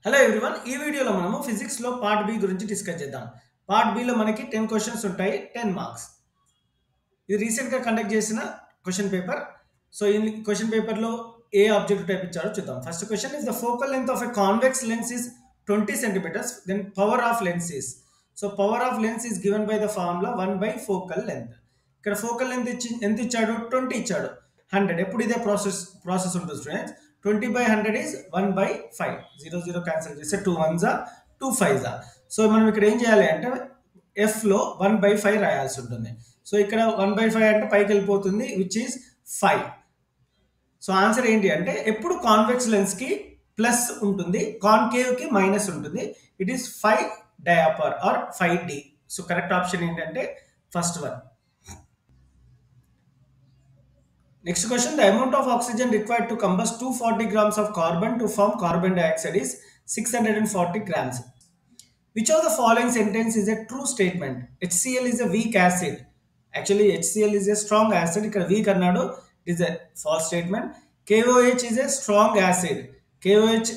Hello everyone ఈ వీడియోలో మనము ఫిజిక్స్ లో పార్ట్ బి గురించి డిస్కస్ చేద్దాం. పార్ట్ బి లో మనకి 10 క్వశ్చన్స్ ఉంటాయి, 10 మార్క్స్. ఇది రీసెంట్ గా కండక్ట్ చేసిన క్వశ్చన్ పేపర్. సో ఈ క్వశ్చన్ పేపర్ లో ఏ ఆబ్జెక్టివ్ టైప్ ఇచ్చారో చూద్దాం. First question is the focal length of a convex lens is 20 centimeters, then power of lens is. So power of lens is given by the formula 1 by focal length. ఇక్కడ focal length ఎంత ఇచ్చాడు? 20 ఇచ్చాడు. 100 ఎప్పుడు ఇదే process ఉంటుంది students. 20 by 100 is 1 by 5. 0 0 cancel చేస్తే 2 1s are 2 5s are. So మనం ఇక్కడ ఏం చేయాలి అంటే f లో 1 by 5 రాయాల్సి ఉంటుంది. సో ఇక్కడ 1 by 5 అంటే పైకి వెళ్ళిపోతుంది, విచ్ ఈస్ 5. సో ఆన్సర్ ఏంటి అంటే ఎప్పుడు కాన్వెక్స్ లెన్స్ కి ప్లస్ ఉంటుంది, కాన్కేవ్ కి మైనస్ ఉంటుంది. It is 5 dioptre or 5d. So correct option ఏంటంటే first one. Next question, the amount of oxygen required to combust 240 grams of carbon to form carbon dioxide is 640 grams. Which of the following sentence is a true statement? HCl is a weak acid. Actually, HCl is a strong acid. Ikkada weak annadu, it is a false statement. KOH is a strong acid. KOH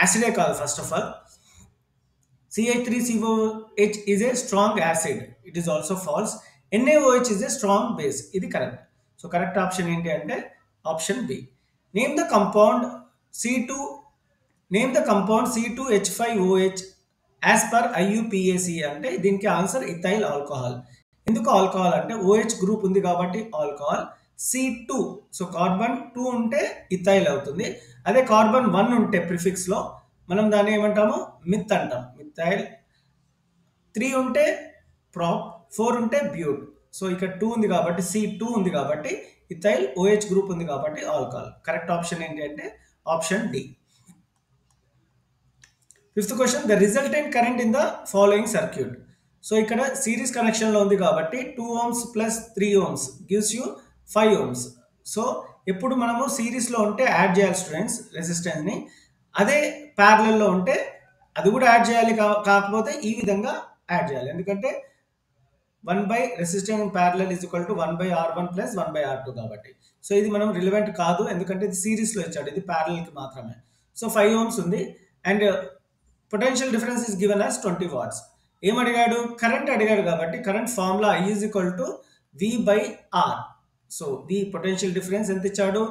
acid e kaadu first of all. CH3COH is a strong acid. It is also false. NaOH is a strong base. Idi correct. So correct option ఏంటి అంటే option B. Name the compound C2H5OH as per IUPAC అంటే దీనికి answer ethyl alcohol. ఎందుకు alcohol అంటే OH group ఉంది కాబట్టి alcohol. C2 so carbon 2 ఉంటే ethyl అవుతుంది. అదే కార్బన్ 1 ఉంటే ప్రిఫిక్స్ లో మనం దాన్ని ఏమంటాము? మిత్ అంటాం, మిథైల్. 3 ఉంటే ప్రాప్, 4 ఉంటే బ్యూట్. సో ఇక్కడ 2 ఉంది కాబట్టి C2 ఉంది కాబట్టి ఇథైల్, OH గ్రూప్ ఉంది కాబట్టి ఆల్కహాల్. కరెక్ట్ ఆప్షన్ ఏంటి అంటే option D. Fifth question, the resultant current in the following circuit. So ఇక్కడ సిరీస్ కనెక్షన్ లో ఉంది కాబట్టి 2 ohms plus 3 ohms gives you 5 ohms. So ఎప్పుడు మనము సిరీస్ లో ఉంటే యాడ్ చేయాలి స్టూడెంట్స్ రెసిస్టెన్స్ ని. అదే ప్యారలల్ లో ఉంటే అది కూడా యాడ్ చేయాలి, కాకపోతే ఈ విధంగా యాడ్ చేయాలి. ఎందుకంటే 1 by resistance in parallel is equal to 1 by R1 plus 1 by R2 కాబట్టి. సో ఇది మనం రిలవెంట్ కాదు, ఎందుకంటే ఇది సిరీస్ లో ఇచ్చాడు, ఇది ప్యారలల్ కి మాత్రమే. సో 5 ohms ఉంది and potential difference is given as 20 watts. ఏం అడిగాడు? కరెంట్ అడిగాడు కాబట్టి current formula I is equal to V by R. So V potential difference ఎంత ఇచ్చాడు?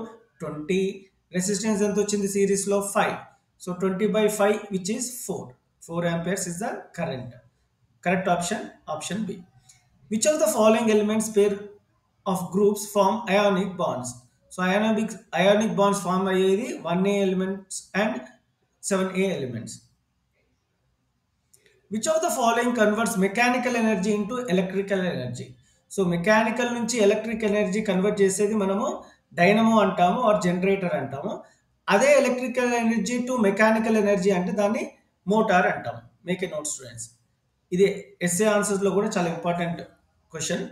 20. రెసిస్టెన్స్ ఎంత వచ్చింది సిరీస్ లో? 5. So 20 by 5 which is 4 amperes is the current. Correct option, option B. Which of the following elements pair of groups form ionic bonds? So ionic bonds form అయ్యేది 1A elements and 7A elements. Which of the following converts mechanical energy into electrical energy? So mechanical నుంచి electric energy convert చేసేది మనము dynamo అంటాము are generator అంటాము. అదే electrical energy to mechanical energy అంటే దాన్ని motor అంటాము. Make a note students. ఇది ఎస్ఏ ఆన్సర్స్ లో కూడా చాలా important question.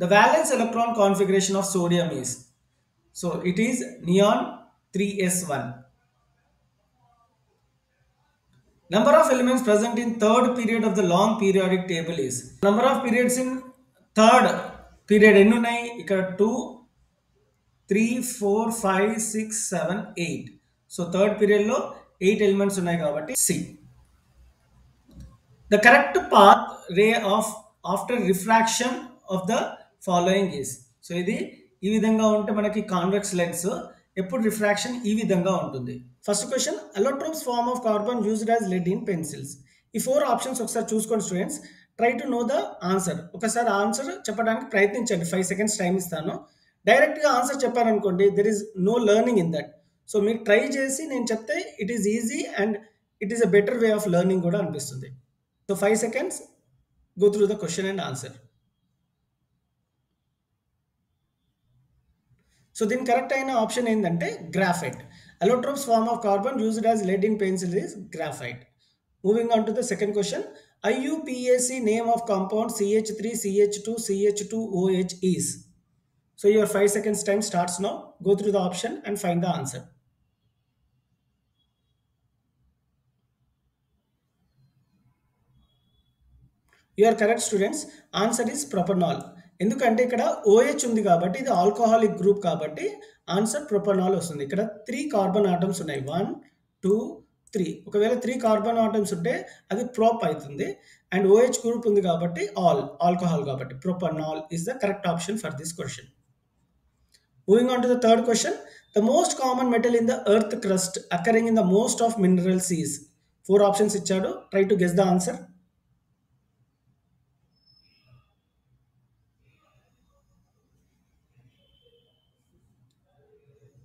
The valence electron configuration of sodium is, so it is neon 3s1. Number of elements present in third period of the long periodic table is, number of periods in third period ఎన్ని ఉన్నాయి? ఇక్కడ 2 3 4 5 6 7 8. So third period లో 8 elements ఉన్నాయి కాబట్టి C. The correct path ray of after refraction of the following is, so ఇది ఈ విధంగా ఉంటే మనకి కాన్వెక్స్ లెన్స్, ఎప్పుడు రిఫ్రాక్షన్ ఈ విధంగా ఉంటుంది. First question, allotropes form of carbon used as lead in pencils. ఈ 4 ఆప్షన్స్ ఒకసారి చూసుకోండి students. Try to know the answer. ఒకసారి ఆన్సర్ చెప్పడానికి ప్రయత్నించండి. 5 seconds టైం ఇస్తాను. డైరెక్ట్గా ఆన్సర్ చెప్పారనుకోండి, there is no learning in that. So మీకు ట్రై చేసి నేను చెప్తే it is easy and it is a better way of learning కూడా అనిపిస్తుంది. So 5 seconds, go through the question and answer. So then correct అయిన option ఏంటంటే graphite. Allotropes form of carbon used as lead in pencil is graphite. Moving on to the second question. IUPAC name of compound CH3CH2CH2OH is. So your 5 seconds time starts now. Go through the option and find the answer. You are correct students. Answer is propanol. ఎందుకంటే ఇక్కడ OH ఉంది కాబట్టి ఇది alcoholic group కాబట్టి answer propanol వస్తుంది. ఇక్కడ 3 carbon atoms ఉన్నాయి. 1 2 three. ఒకవేళ త్రీ కార్బన్ ఆటమ్స్ ఉంటే అది ప్రొప్ అవుతుంది. అండ్ ఓహెచ్ గ్రూప్ ఉంది కాబట్టి ఆల్కహాల్ కాబట్టి propanol is the correct option for this question. Moving on to the third question. The most common metal in the earth crust occurring in the most of minerals is. Four options ఇచ్చాడు. Try to guess the answer.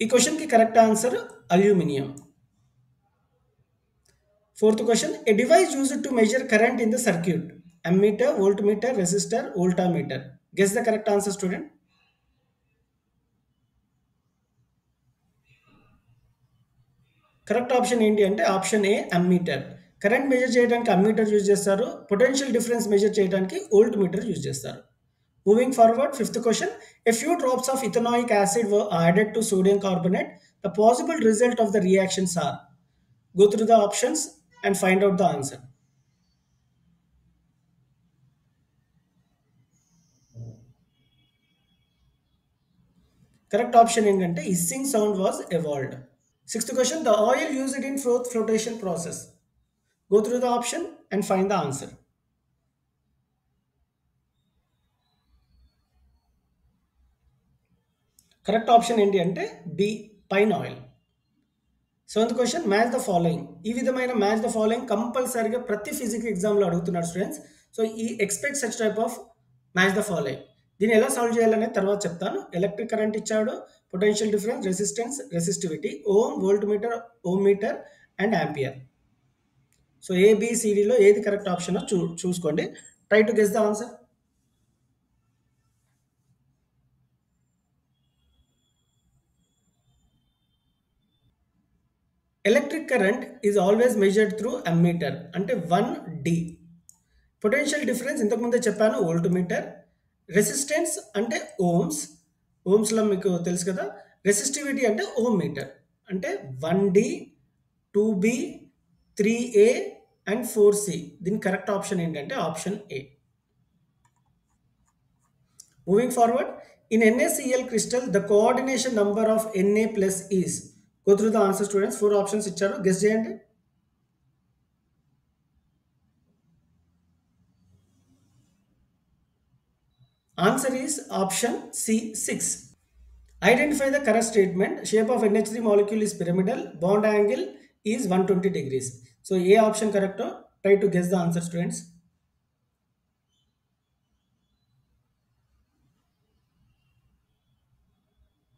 ఈ question కి correct answer aluminium. Fourth question. A device used to measure current in the circuit. Ammeter, voltmeter, resistor, voltmeter. Guess the correct answer, student. Correct option ఏంటి అంటే option A ammeter. Current measure చేయడానికి ammeter use చేస్తారు. Potential difference measure చేయడానికి voltmeter use చేస్తారు. Moving forward, fifth question. A few drops of ethanoic acid were added to sodium carbonate. The possible result of the reactions are. Go through the options and find out the answer. Correct option ఏంటంటే hissing sound was evolved. Sixth question. The oil used in flotation process. Go through the option and find the answer. Correct option ఏంటి అంటే B pine oil. Seventh question. Match the following. ఈ విధమైన match the following కంపల్సరీగా ప్రతి physics ఎగ్జామ్లో అడుగుతున్నారు students. So ఈ expect such type of match the following. దీన్ని ఎలా సాల్వ్ చేయాలనేది తర్వాత చెప్తాను. ఎలక్ట్రిక్ కరెంట్ ఇచ్చాడు, potential difference, resistance, resistivity, ohm, voltmeter, ohm metre and ampere. So ఏబిసిడిలో ఏది కరెక్ట్ ఆప్షన్ చూసుకోండి. Try to guess the answer. Electric current is always measured through ammeter అంటే 1D. పొటెన్షియల్ డిఫరెన్స్ ఇంతకుముందే చెప్పాను, voltmeter. Resistance అంటే ohms, ఓమ్స్లో మీకు తెలుసు కదా. రెసిస్టివిటీ అంటే ఓమ్ మీటర్ అంటే 1D, 2B, 3A and 4C. దీని కరెక్ట్ ఆప్షన్ ఏంటంటే option A. Moving forward. In NaCl crystal the coordination number of Na plus is. Go through the answer students. Four options ఇచ్చారు, guess చేయండి. Answer is option C 6. Identify the correct statement. Shape of NH3 molecule is pyramidal, bond angle is 120 degrees. So ఏ option కరెక్టో try to guess the answer students.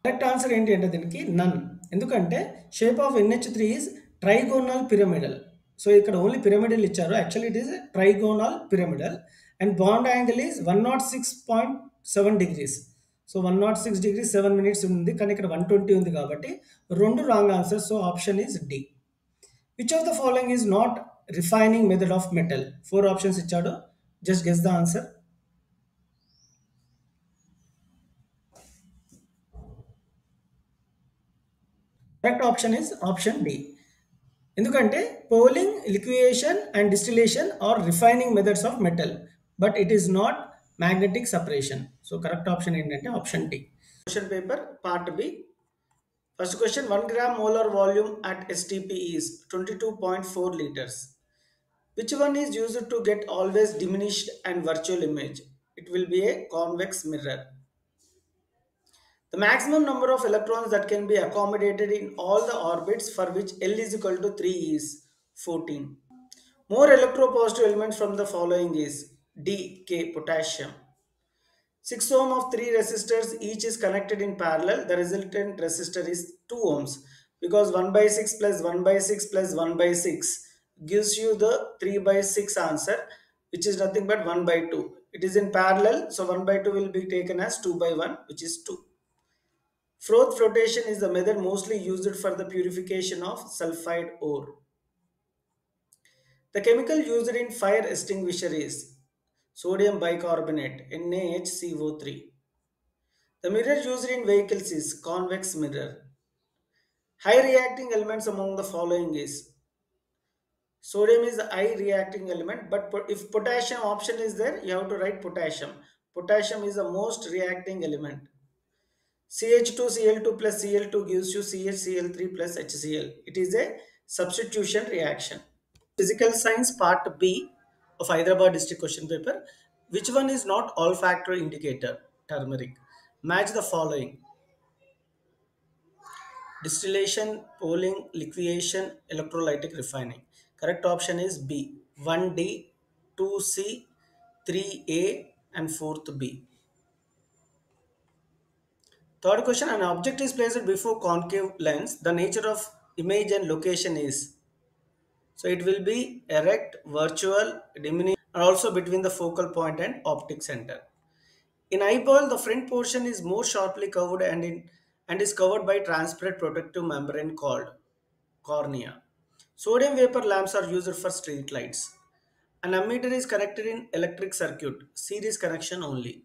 Correct answer ఏంటి అంటే దీనికి none. ఎందుకంటే shape of NH3 is trigonal pyramidal. So ఇక్కడ only pyramidal ఇచ్చారు, actually it is trigonal pyramidal. And bond angle is 106.7 degrees. సో 106 degrees 7 minutes ఉంది, కానీ ఇక్కడ 120 ఉంది కాబట్టి రెండు wrong answers. So option is D. Which of the following is not refining method of metal. Four options ఇచ్చాడు, just guess the answer. Correct option is option D. ఎందుకంటే poling, liquation and distillation are refining methods of metal, but it is not magnetic separation. So correct option ఏంటంటే option D. Question paper part B. First question. 1 gram molar volume at STP is 22.4 liters. Which one is used to get always diminished and virtual image? It will be a convex mirror. The maximum number of electrons that can be accommodated in all the orbits for which L is equal to 3 is 14. More electropositive elements from the following is D, K, potassium. 6 ohm of 3 resistors, each is connected in parallel. The resultant resistor is 2 ohms because 1 by 6 plus 1 by 6 plus 1 by 6 gives you the 3 by 6 answer, which is nothing but 1 by 2. It is in parallel, so 1 by 2 will be taken as 2 by 1, which is 2. Froth flotation is the method mostly used for the purification of sulfide ore. The chemical used in fire extinguisher is sodium bicarbonate, NaHCO3. The mirror used in vehicles is convex mirror. High reacting elements among the following is sodium is the high reacting element, but if potassium option is there, you have to write potassium. Potassium is the most reacting element. CH2Cl2 plus Cl2 gives you CHCl3 plus HCl. It is a Substitution reaction. Physical science part B of Hyderabad district question paper. Which one is not olfactory indicator? Turmeric. Match the following: distillation, pooling, liquefaction, electrolytic refining. Correct option is B. 1D, 2C, 3A, and 4th B. Third question: an object is placed before concave lens. The nature of image and location is, so it will be erect, virtual, diminished, and also between the focal point and optic center. In eyeball, the front portion is more sharply curved and is covered by transparent protective membrane called cornea. Sodium vapor lamps are used for street lights. An ammeter is connected in electric circuit, series connection only.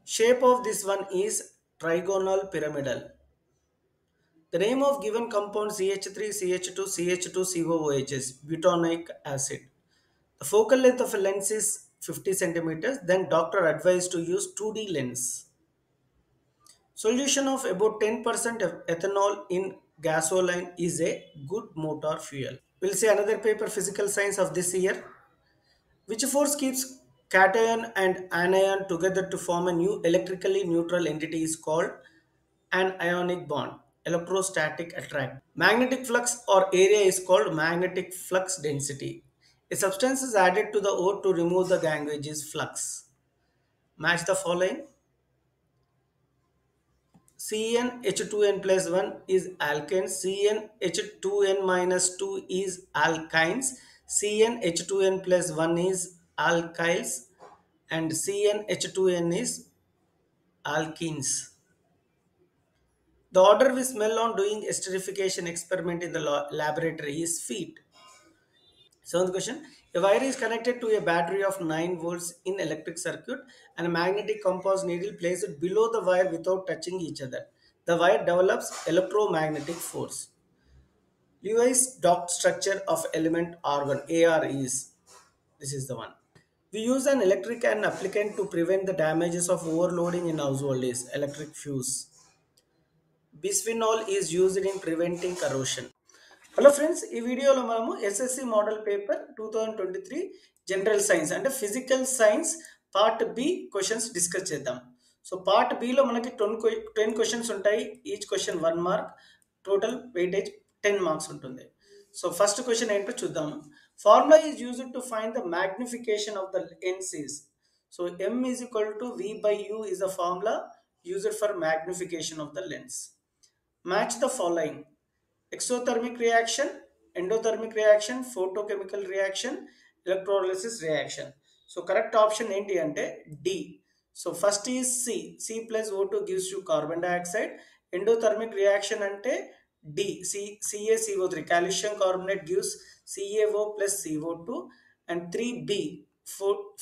Shape of this one is trigonal pyramidal. The name of given compound CH3, CH2, CH2, COOH is butanoic acid. The focal length of a lens is 50 centimeters. Then doctor advised to use 2D lens. Solution of about 10% of ethanol in gasoline is a good motor fuel. We'll see another paper, physical science of this year. Which force keeps cation and anion together to form a new electrically neutral entity is called an ionic bond. Electrostatic attraction. Magnetic flux or area is called magnetic flux density. A substance is added to the ore to remove the ganguages flux. Match the following. CnH2n plus 1 is alkanes, CnH2n minus 2 is alkynes, CnH2n plus 1 is alkyls, and CnH2n is alkenes. The odor we smell on doing esterification experiment in the laboratory is feet. Seventh question. A wire is connected to a battery of 9 volts in electric circuit and a magnetic compass needle placed below the wire without touching each other. The wire develops electromagnetic force. Lewis dot structure of element R1 AR is, this is the one. We use an electric and applicant to prevent the damages of overloading in household is electric fuse. Bisphenol is used in preventing corrosion. Hello friends, ఈ వీడియోలో మనము SSC model paper 2023 general science అంటే physical science part B questions discuss చేద్దాం. So part బిలో మనకి 10 questions ఉంటాయి. Each question 1 mark, total weightage 10 marks ఉంటుంది. So first question ఏంటో చూద్దాము. Formula is used to find the magnification of the lens is, so m is equal to v by u is the formula used for magnification of the lens. Match the following: exothermic reaction, endothermic reaction, photochemical reaction, electrolysis reaction. So correct option enti ante D. So first is C plus O2 gives you carbon dioxide. Endothermic reaction ante D, CaCO3, calcium carbonate gives CaO plus CO2. And 3B,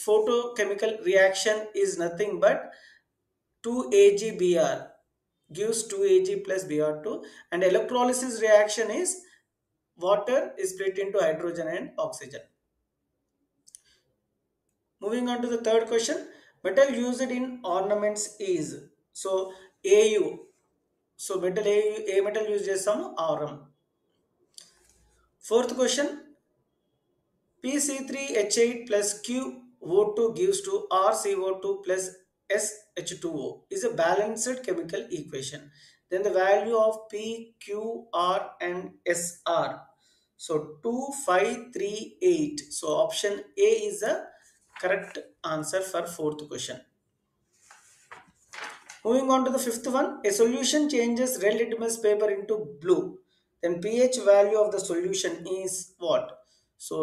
photochemical reaction is nothing but 2AgBr gives 2Ag plus Br2, and electrolysis reaction is water is split into hydrogen and oxygen. Moving on to the third question, metal used in ornaments is, so Au, so metal A metal use చేస్తాము aurum. Fourth question, Pc3H8 plus QO2 gives to RCO2 plus SH2O is a balanced chemical equation. Then the value of P, Q, R and SR. So 2, 5, 3, 8. So option A is the correct answer for fourth question. Moving on to the fifth one, a solution changes red litmus paper into blue. Then pH value of the solution is what? So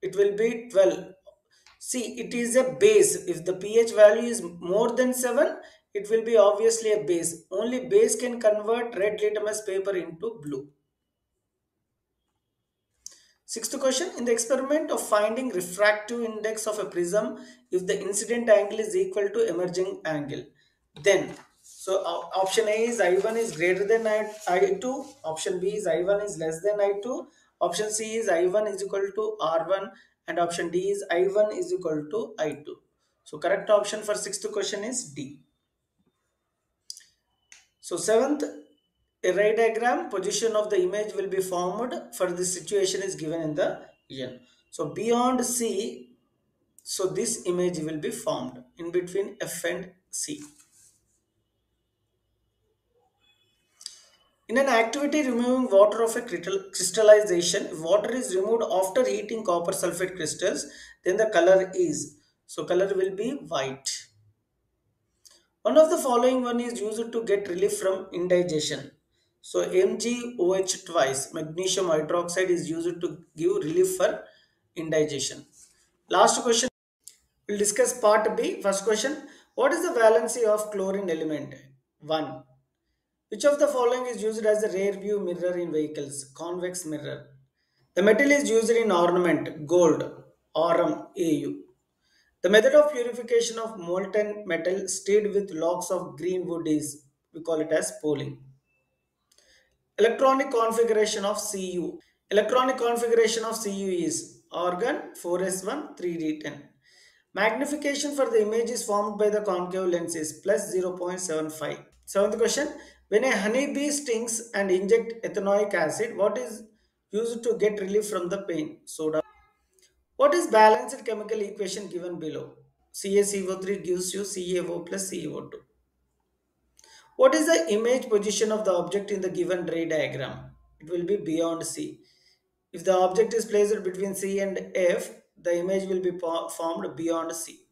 it will be 12. See, it is a base. If the pH value is more than 7, it will be obviously a base. Only base can convert red litmus paper into blue. Sixth question, in the experiment of finding refractive index of a prism, if the incident angle is equal to emerging angle, then, so option A is I1 is greater than I2, option B is I1 is less than I2, option C is I1 is equal to R1, and option D is I1 is equal to I2. So correct option for sixth question is D. So seventh, A ray diagram position of the image will be formed for this situation is given in the region. So beyond C, so this image will be formed in between F and C. In an activity removing water of a crystallization, if water is removed after heating copper sulfate crystals, then the color is. So color will be white. One of the following one is used to get relief from indigestion. So MgOH twice, magnesium hydroxide is used to give relief for indigestion. Last question, we'll discuss part B. First question, what is the valency of chlorine element? 1. Which of the following is used as a rear view mirror in vehicles? Convex mirror. The metal is used in ornament, gold, Aurum, AU. The method of purification of molten metal stirred with logs of green wood is, we call it as poling. Electronic configuration of Cu. Electronic configuration of Cu is organ 4s1 3d10. Magnification for the image is formed by the concave lens is plus 0.75. Seventh question. When a honeybee stings and inject ethanoic acid, what is used to get relief from the pain? Soda. What is balanced chemical equation given below? CaCO3 gives you CaO plus CO2. What is the image position of the object in the given ray diagram? It will be beyond C. If the object is placed between C and F, the image will be formed beyond C.